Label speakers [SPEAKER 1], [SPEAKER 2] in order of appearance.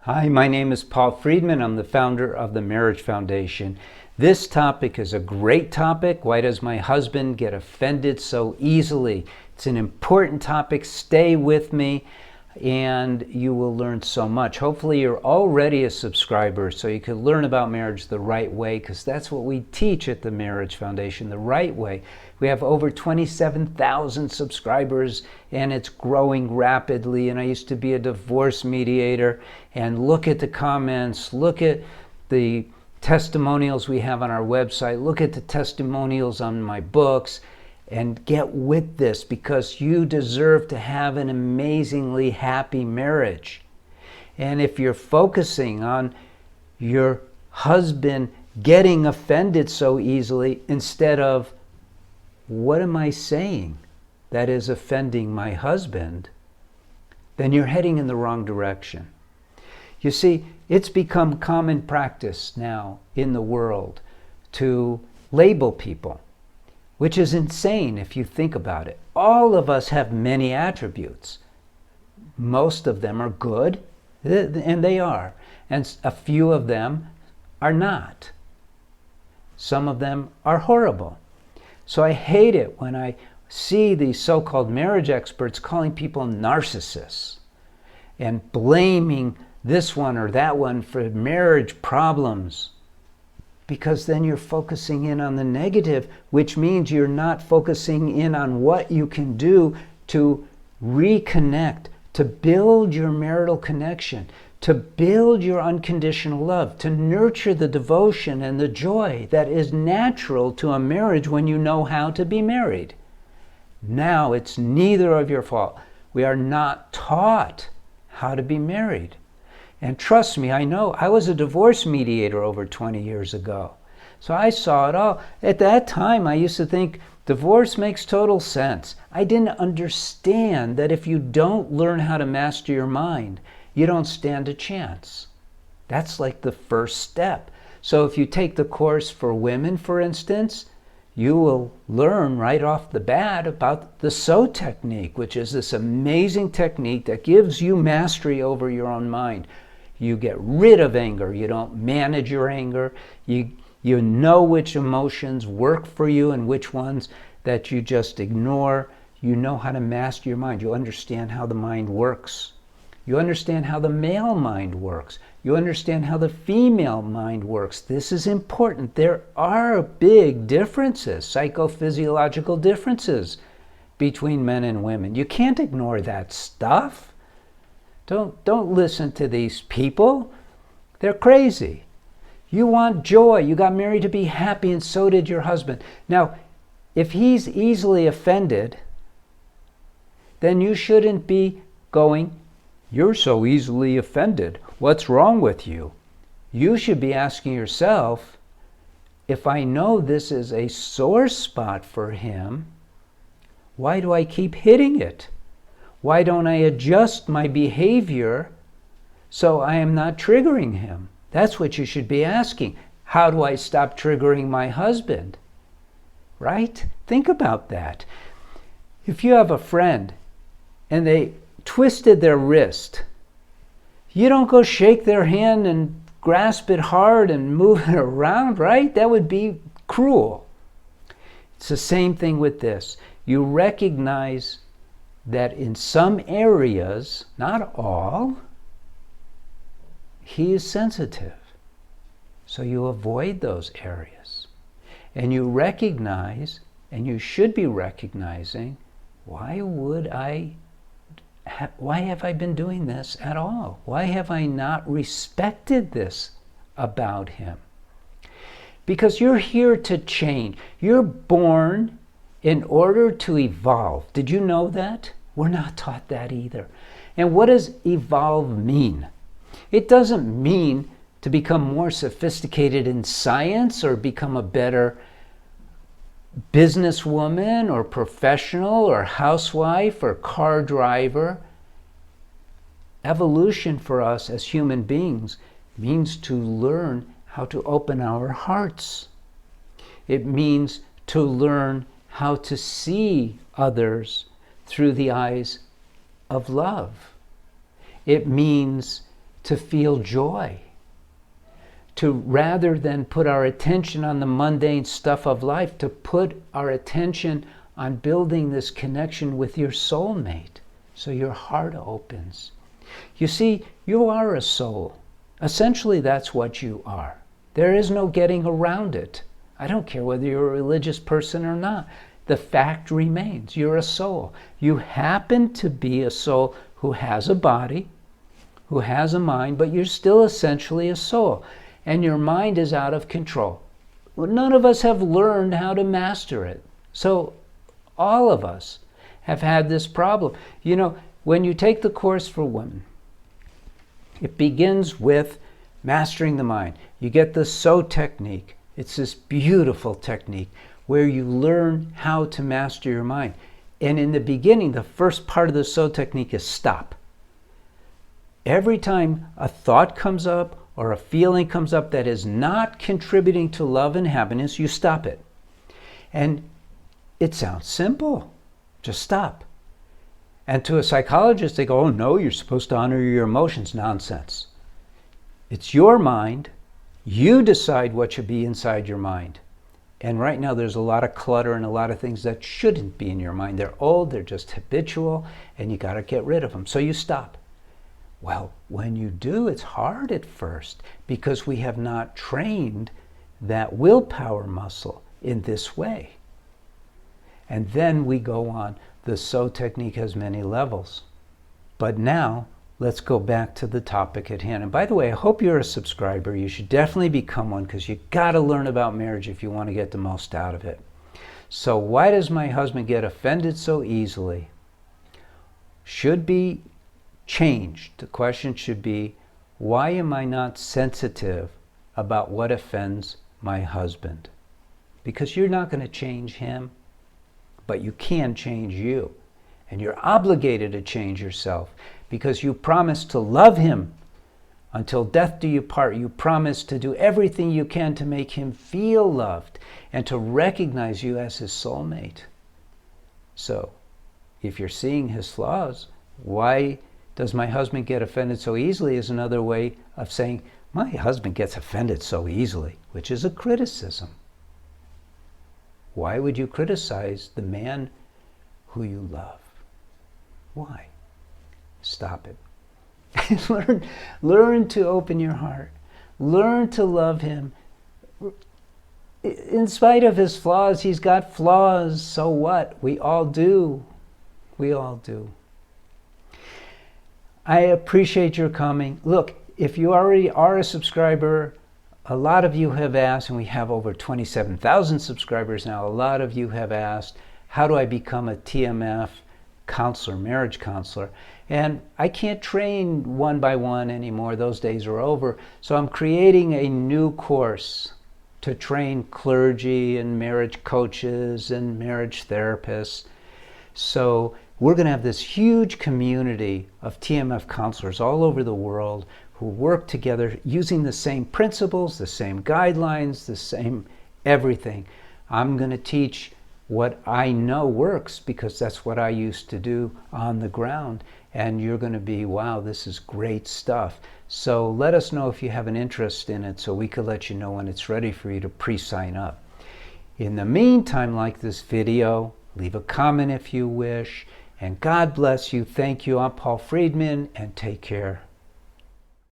[SPEAKER 1] Hi, my name is Paul Friedman. I'm the founder of the Marriage Foundation. This topic is a great topic. Why does my husband get offended so easily? It's an important topic. Stay with me and you will learn so much. Hopefully you're already a subscriber so you can learn about marriage the right way, because that's what we teach at the Marriage Foundation, the right way. We have over 27,000 subscribers and it's growing rapidly. And I used to be a divorce mediator, and look at the comments, look at the testimonials we have on our website, look at the testimonials on my books, and get with this, because you deserve to have an amazingly happy marriage. And if you're focusing on your husband getting offended so easily instead of, what am I saying that is offending my husband, then you're heading in the wrong direction. You see, it's become common practice now in the world to label people, which is insane if you think about it. All of us have many attributes. Most of them are good, and they are. And a few of them are not. Some of them are horrible. So I hate it when I see these so-called marriage experts calling people narcissists and blaming this one or that one for marriage problems, because then you're focusing in on the negative, which means you're not focusing in on what you can do to reconnect, to build your marital connection, to build your unconditional love, to nurture the devotion and the joy that is natural to a marriage when you know how to be married. Now it's neither of your fault. We are not taught how to be married. And trust me, I know. I was a divorce mediator over 20 years ago. So I saw it all. At that time, I used to think divorce makes total sense. I didn't understand that if you don't learn how to master your mind, you don't stand a chance. That's like the first step. So if you take the course for women, for instance, you will learn right off the bat about the SO technique, which is this amazing technique that gives you mastery over your own mind. You get rid of anger. You don't manage your anger. You know which emotions work for you and which ones that you just ignore. You know how to master your mind. You understand how the mind works. You understand how the male mind works. You understand how the female mind works. This is important. There are big differences, psychophysiological differences between men and women. You can't ignore that stuff. Don't listen to these people. They're crazy. You want joy. You got married to be happy, and so did your husband. Now, if he's easily offended, then you shouldn't be going, "You're so easily offended. What's wrong with you?" You should be asking yourself, if I know this is a sore spot for him, why do I keep hitting it? Why don't I adjust my behavior so I am not triggering him? That's what you should be asking. How do I stop triggering my husband? Right? Think about that. If you have a friend and they twisted their wrist, you don't go shake their hand and grasp it hard and move it around, right? That would be cruel. It's the same thing with this. You recognize that in some areas, not all, he is sensitive. So you avoid those areas. And you recognize, and you should be recognizing, why have I been doing this at all? Why have I not respected this about him? Because you're here to change. You're born in order to evolve. Did you know that? We're not taught that either. And what does evolve mean? It doesn't mean to become more sophisticated in science or become a better businesswoman or professional or housewife or car driver. Evolution for us as human beings means to learn how to open our hearts. It means to learn how to see others through the eyes of love. It means to feel joy, to rather than put our attention on the mundane stuff of life, to put our attention on building this connection with your soulmate so your heart opens. You see, you are a soul. Essentially, that's what you are. There is no getting around it. I don't care whether you're a religious person or not. The fact remains, you're a soul. You happen to be a soul who has a body, who has a mind, but you're still essentially a soul. And your mind is out of control. Well, none of us have learned how to master it. So all of us have had this problem. You know, when you take the course for women, it begins with mastering the mind. You get the SO technique. It's this beautiful technique where you learn how to master your mind. And in the beginning, the first part of the SO technique is stop. Every time a thought comes up or a feeling comes up that is not contributing to love and happiness, you stop it. And it sounds simple. Just stop. And to a psychologist, they go, oh no, you're supposed to honor your emotions. Nonsense. It's your mind. You decide what should be inside your mind. And right now there's a lot of clutter and a lot of things that shouldn't be in your mind. They're old, they're just habitual, and you got to get rid of them. So you stop. Well, when you do, it's hard at first because we have not trained that willpower muscle in this way. And then we go on. The SO technique has many levels. But now, let's go back to the topic at hand. And by the way, I hope you're a subscriber. You should definitely become one because you got to learn about marriage if you want to get the most out of it. So why does my husband get offended so easily? Should be changed. The question should be, why am I not sensitive about what offends my husband? Because you're not going to change him, but you can change you. And you're obligated to change yourself because you promised to love him until death do you part. You promised to do everything you can to make him feel loved and to recognize you as his soulmate. So, if you're seeing his flaws, why does my husband get offended so easily is another way of saying, my husband gets offended so easily, which is a criticism. Why would you criticize the man who you love? Why? Stop it. Learn to open your heart. Learn to love him. In spite of his flaws, he's got flaws. So what? We all do. We all do. I appreciate your coming. Look, if you already are a subscriber, a lot of you have asked, and we have over 27,000 subscribers now, a lot of you have asked, how do I become a TMF counselor, marriage counselor? And I can't train one by one anymore. Those days are over. So I'm creating a new course to train clergy and marriage coaches and marriage therapists. So we're going to have this huge community of TMF counselors all over the world who work together using the same principles, the same guidelines, the same everything. I'm going to teach what I know works because that's what I used to do on the ground. And you're going to be, wow, this is great stuff. So let us know if you have an interest in it so we could let you know when it's ready for you to pre-sign up. In the meantime, like this video, leave a comment if you wish. And God bless you. Thank you. I'm Paul Friedman, and take care.